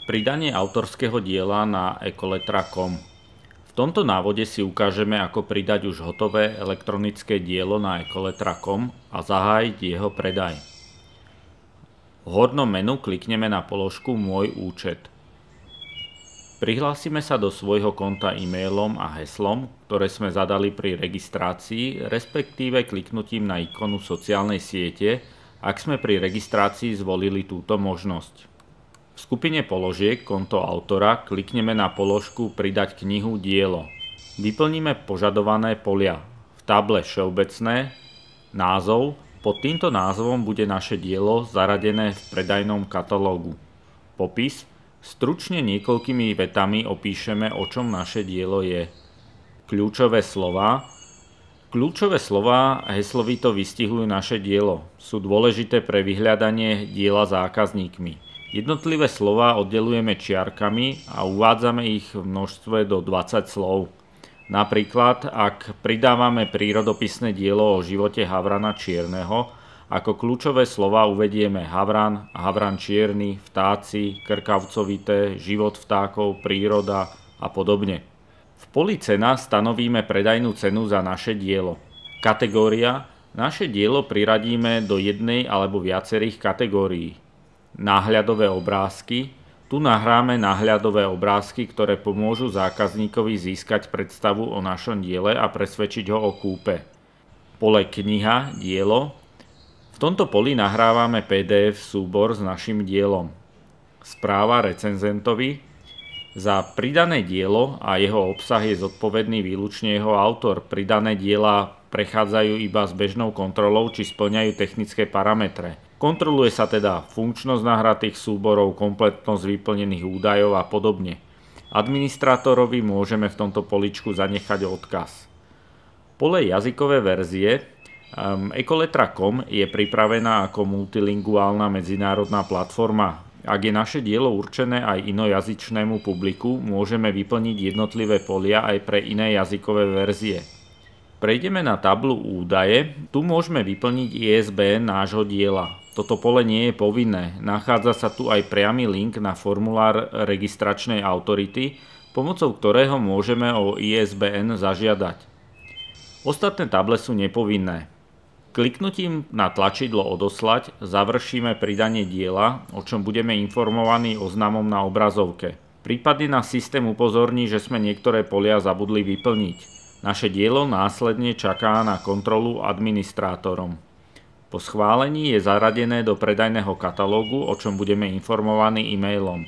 Pridanie autorského diela na ecoletra.com. V tomto návode si ukážeme, ako pridať už hotové elektronické dielo na ecoletra.com a zahájiť jeho predaj. V hornom menu klikneme na položku Môj účet. Prihlásime sa do svojho konta e-mailom a heslom, ktoré sme zadali pri registrácii, respektíve kliknutím na ikonu sociálnej siete, ak sme pri registrácii zvolili túto možnosť. V skupine položiek konto autora klikneme na položku Pridať knihu dielo. Vyplníme požadované polia. V table Všeobecné, názov, pod týmto názvom bude naše dielo zaradené v predajnom katalógu. Popis, stručne niekoľkými vetami opíšeme, o čom naše dielo je. Kľúčové slová. Kľúčové slová heslovito vystihujú naše dielo. Sú dôležité pre vyhľadanie diela zákazníkmi. Jednotlivé slová oddeľujeme čiarkami a uvádzame ich v množstve do 20 slov. Napríklad, ak pridávame prírodopisné dielo o živote havrana čierneho, ako kľúčové slová uvedieme havran, havran čierny, vtáci, krkavcovité, život vtákov, príroda a podobne. V poli cena stanovíme predajnú cenu za naše dielo. Kategória. Naše dielo priradíme do jednej alebo viacerých kategórií. Náhľadové obrázky. Tu nahráme náhľadové obrázky, ktoré pomôžu zákazníkovi získať predstavu o našom diele a presvedčiť ho o kúpe. Pole kniha, dielo. V tomto poli nahrávame PDF súbor s našim dielom. Správa recenzentovi. Za pridané dielo a jeho obsah je zodpovedný výlučne jeho autor. Pridané diela prechádzajú iba s bežnou kontrolou, či spĺňajú technické parametre. Kontroluje sa teda funkčnosť nahratých súborov, kompletnosť vyplnených údajov a podobne. Administrátorovi môžeme v tomto poličku zanechať odkaz. Pole jazykové verzie. Ecoletra.com je pripravená ako multilinguálna medzinárodná platforma. Ak je naše dielo určené aj inojazyčnému publiku, môžeme vyplniť jednotlivé polia aj pre iné jazykové verzie. Prejdeme na tablu Údaje. Tu môžeme vyplniť ISBN nášho diela. Toto pole nie je povinné. Nachádza sa tu aj priamy link na formulár registračnej autority, pomocou ktorého môžeme o ISBN zažiadať. Ostatné table sú nepovinné. Kliknutím na tlačidlo Odoslať završíme pridanie diela, o čom budeme informovaní oznamom na obrazovke. Prípadne nás systém upozorní, že sme niektoré polia zabudli vyplniť. Naše dielo následne čaká na kontrolu administrátorom. Po schválení je zaradené do predajného katalógu, o čom budeme informovaní e-mailom.